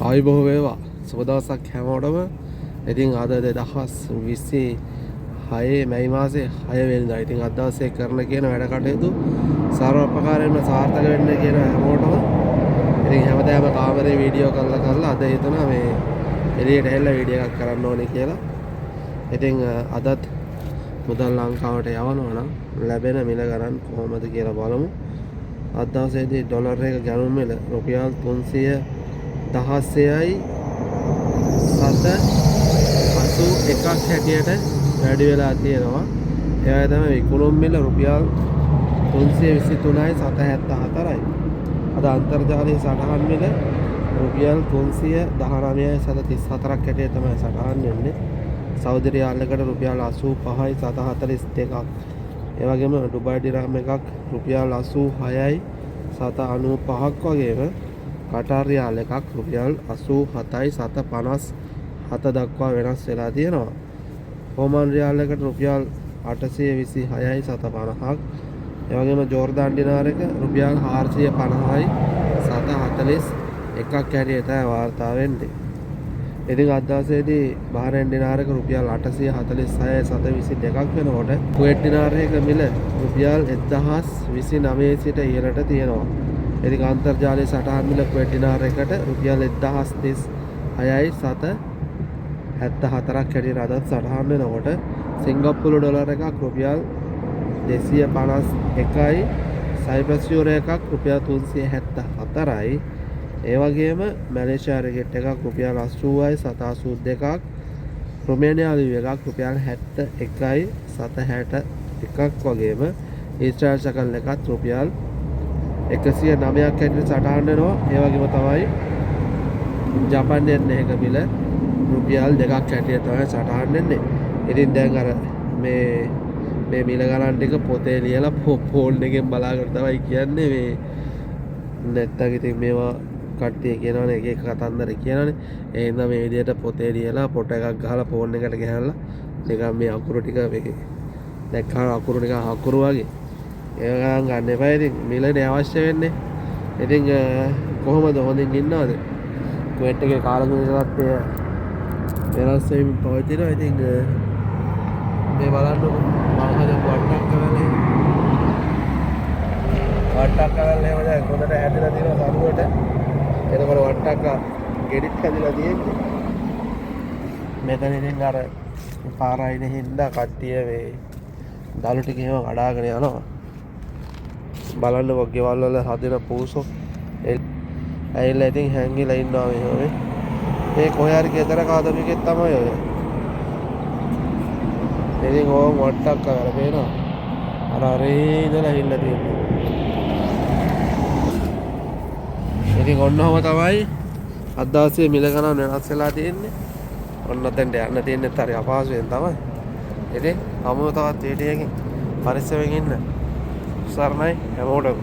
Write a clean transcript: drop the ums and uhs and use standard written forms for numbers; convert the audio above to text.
ආයුබෝව වේවා සුබ දවසක් හැමෝටම. ඉතින් අද 2026 මැයි මාසේ 6 වෙනිදා. ඉතින් අද දවසේ කරන කියන වැඩ කටයුතු සර්වපකාරයෙන්ම සාර්ථක වෙන්න කියන හැමෝටම. ඉතින් හැමදාම කාමරේ වීඩියෝ කරලා අද හිතනවා මේ එළියට ඇවිල්ලා වීඩියෝ එකක් කරන්න ඕනේ කියලා. ඉතින් අදත් මුදල් ලංකාවට යවනවා නම් ලැබෙන මිල ගණන් කොහොමද කියලා බලමු. අද දවසේදී ඩොලර් එක ගණන් මිල රුපියල් 316යි 781ක් හැටියට වැඩි වෙලා තියෙනවා. ඒ වගේ තමයි විකුණුම් මිල රුපියල් 323යි 774යි. අද අන්තර්ජාලයේ සටහන් මිල රුපියල් 319යි 734ක් හැටියට තමයි සටහන් වෙන්නේ. සෞදි රියාල් එකට රුපියල් 85යි 742ක්. ඒ වගේම ඩුබයි දිරහම් එකක් රුපියල් 86යි 795ක් වගේම කටාර් රියාල් එකක් රුපියල් 87යි 757 දක්වා වෙනස් වෙලා තියෙනවා. ඔමාන් රියාල් එකට රුපියල් 826යි 750ක්. ඒ වගේම ජෝර්දාන් ඩිනාර් එක රුපියල් 450යි 741ක් හැටියට වාර්තා වෙන්නේ. ඉතින් අද දවසේදී බහරේන් ඩිනාර් එක රුපියල් 846යි 722ක් වෙනකොට කුවේට් ඩිනාර් එක මිල රුපියල් 1029 සිට ඉහළට තියෙනවා. ඉතින් අන්තර්ජාලයේ සටහන් මිල කුවේට් ඩිනාර් එකට රුපියල් 1036යි 774ක් හැටියට අදත් සටහන් වෙනකොට සිංගප්පූරු ඩොලර් එකක් රුපියල් 251යි සයිප්‍රස් යුරෝ එකක් රුපියල් 374යි. ඒ වගේම මැලේසියා රිගිට් එකක් රුපියල් 80යි 782ක්. රුමේනියා ලිව් එකක් රුපියල් 71යි 761ක් වගේම ඊස්ටර්න් ශකල් එකත් රුපියල් 109ක් හැටියට සටහන් වෙනවා. ඒ වගේම තමයි ජපාන් යෙන් එක මිල රුපියල් 2ක් හැටියට තමයි සටහන් වෙන්නේ. ඉතින් දැන් අර මේ මිල ගණන් ටික පොතේ ලියලා ෆෝන් එකෙන් බලාගෙන තමයි කියන්නේ. මේ නැත්තම් ඉතින් මේවා කට්ටිය කියනවනේ එක එක කතන්දර කියනවනේ. ඒ හින්දා මේ විදිහට පොතේ ලියලා ෆොටෝ එකක් ගහලා ෆෝන් එකට ගහලා නිකන් මේ අකුරු ටික මේකේ දැක්කම අකුරු ටික අකුරු වගේ ඒක ගන්න එපා. ඉතින් මිලනේ අවශ්‍ය වෙන්නේ. ඉතින් කොහොමද හොඳින් ඉන්නවද? කුවේට් එකේ කාලගුණයත් වෙනස් වෙමින් පවතිනවා. ඉතින් මේ බලන්නකො මම හදපු වට්ටක් කරන්නේ එහෙම දැන් හොඳට හැදලා තියෙනවා සරුවට. එතකොට වට්ටක්ක ගෙඩිත් හැදිලා තියෙන්නේ. මෙතන ඉතින් අර පාරයින හින්දා කට්ටිය මේ දළු ටික එහෙම කඩාගෙන යනවා. බලන්නකො ගෙවල් වල හදන පූසෝ ඇවිල්ලා ඉතින් හැංගිලා ඉන්නවා මෙහෙම. මේ කොහේ හරි ගෙදර කාදමිකෙත් තමයි ඔය. ඉතින් ඕම් වට්ටක්ක කරලා පේනවා. අරේ ඉඳලා හිල්ලා තියෙන්නේ. ඉතින් ඔන්නෝම තමයි අද දවසේ මිල ගණන් වෙනස් වෙලා තියෙන්නේ. ඔන්න දැන් යන්න තියෙන්නේ හරි අපහසුයෙන් තමයි. ඉතින් අමුම තවත් වීඩියෝ එකකින් පරිස්සමෙන් ඉන්න. සර්ණයි හැමෝටම.